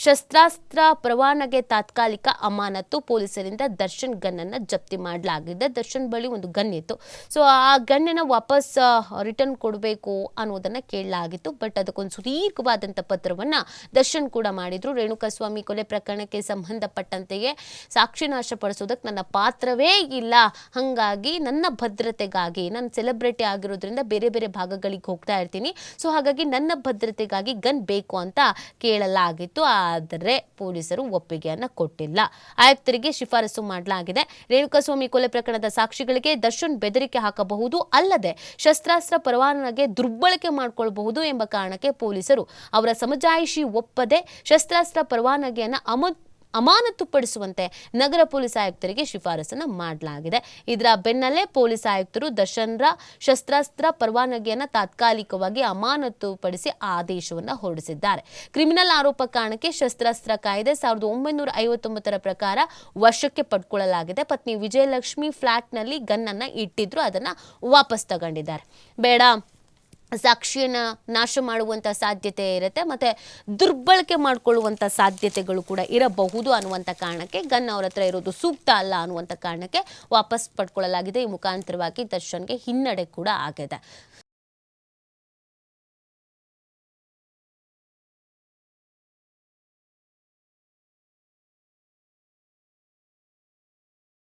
ಶಸ್ತ್ರಾಸ್ತ್ರ ಪರವಾನಗಿ ತಾತ್ಕಾಲಿಕ ಅಮಾನತು ಪೊಲೀಸರಿಂದ ದರ್ಶನ್ ಗನ್ ಅನ್ನು ಜಪ್ತಿ ಮಾಡಲಾಗಿದೆ. ದರ್ಶನ್ ಬಳಿ ಒಂದು ಗನ್ ಇತ್ತು. ಸೊ ಆ ಗನ್ನನ್ನ ವಾಪಸ್ ರಿಟರ್ನ್ ಕೊಡಬೇಕು ಅನ್ನೋದನ್ನ ಕೇಳಲಾಗಿತ್ತು. ಬಟ್ ಅದಕ್ಕೊಂದು ಸುದೀರ್ಘವಾದಂಥ ಪತ್ರವನ್ನ ದರ್ಶನ್ ಕೂಡ ಮಾಡಿದ್ರು. ರೇಣುಕಾಸ್ವಾಮಿ ಕೊಲೆ ಪ್ರಕರಣಕ್ಕೆ ಸಂಬಂಧಪಟ್ಟಂತೆಯೇ ಸಾಕ್ಷಿ ನಾಶಪಡಿಸೋದಕ್ಕೆ ನನ್ನ ಪಾತ್ರವೇ ಇಲ್ಲ, ಹಾಗಾಗಿ ನನ್ನ ಭದ್ರತೆಗಾಗಿ, ನಾನು ಸೆಲೆಬ್ರಿಟಿ ಆಗಿರೋದ್ರಿಂದ ಬೇರೆ ಬೇರೆ ಭಾಗಗಳಿಗೆ ಹೋಗ್ತಾ ಇರ್ತೀನಿ, ಸೊ ಹಾಗಾಗಿ ನನ್ನ ಭದ್ರತೆಗಾಗಿ ಗನ್ ಬೇಕು ಅಂತ ಕೇಳಲಾಗಿತ್ತು. ಆದರೆ ಪೊಲೀಸರು ಒಪ್ಪಿಗೆಯನ್ನ ಕೊಟ್ಟಿಲ್ಲ. ಆಯುಕ್ತರಿಗೆ ಶಿಫಾರಸು ಮಾಡಲಾಗಿದೆ. ರೇಣುಕಾಸ್ವಾಮಿ ಕೊಲೆ ಪ್ರಕರಣದ ಸಾಕ್ಷಿಗಳಿಗೆ ದರ್ಶನ್ ಬೆದರಿಕೆ ಹಾಕಬಹುದು, ಅಲ್ಲದೆ ಶಸ್ತ್ರಾಸ್ತ್ರ ಪರವಾನಗಿ ದುರ್ಬಳಕೆ ಮಾಡಿಕೊಳ್ಳಬಹುದು ಎಂಬ ಕಾರಣಕ್ಕೆ ಪೊಲೀಸರು ಅವರ ಸಮಜಾಯಿಷಿ ಒಪ್ಪದೆ ಶಸ್ತ್ರಾಸ್ತ್ರ ಪರವಾನಗಿಯನ್ನು ಅಮಾನತುಪಡಿಸುವಂತೆ ನಗರ ಪೊಲೀಸ್ ಆಯುಕ್ತರಿಗೆ ಶಿಫಾರಸನ್ನು ಮಾಡಲಾಗಿದೆ. ಇದರ ಬೆನ್ನಲ್ಲೇ ಪೊಲೀಸ್ ಆಯುಕ್ತರು ದರ್ಶನ್ರ ಶಸ್ತ್ರಾಸ್ತ್ರ ಪರವಾನಗಿಯನ್ನು ತಾತ್ಕಾಲಿಕವಾಗಿ ಅಮಾನತುಪಡಿಸಿ ಆದೇಶವನ್ನು ಹೊರಡಿಸಿದ್ದಾರೆ. ಕ್ರಿಮಿನಲ್ ಆರೋಪ ಕಾರಣಕ್ಕೆ ಶಸ್ತ್ರಾಸ್ತ್ರ ಕಾಯ್ದೆ 1959 ಪ್ರಕಾರ ವಶಕ್ಕೆ ಪಡ್ಕೊಳ್ಳಲಾಗಿದೆ. ಪತ್ನಿ ವಿಜಯಲಕ್ಷ್ಮಿ ಫ್ಲಾಟ್ನಲ್ಲಿ ಗನ್ ಅನ್ನ ಇಟ್ಟಿದ್ರು, ಅದನ್ನ ವಾಪಸ್ ತಗೊಂಡಿದ್ದಾರೆ. ಬೇಡ, ಸಾಕ್ಷಿಯನ್ನು ನಾಶ ಮಾಡುವಂಥ ಸಾಧ್ಯತೆ ಇರುತ್ತೆ, ಮತ್ತು ದುರ್ಬಳಕೆ ಮಾಡಿಕೊಳ್ಳುವಂಥ ಸಾಧ್ಯತೆಗಳು ಕೂಡ ಇರಬಹುದು ಅನ್ನುವಂಥ ಕಾರಣಕ್ಕೆ ಗನ್ ಅವ್ರ ಹತ್ರ ಇರೋದು ಸೂಕ್ತ ಅಲ್ಲ ಅನ್ನುವಂಥ ಕಾರಣಕ್ಕೆ ವಾಪಸ್ ಪಡ್ಕೊಳ್ಳಲಾಗಿದೆ. ಈ ಮುಖಾಂತರವಾಗಿ ದರ್ಶನ್ಗೆ ಹಿನ್ನಡೆ ಕೂಡ ಆಗಿದೆ.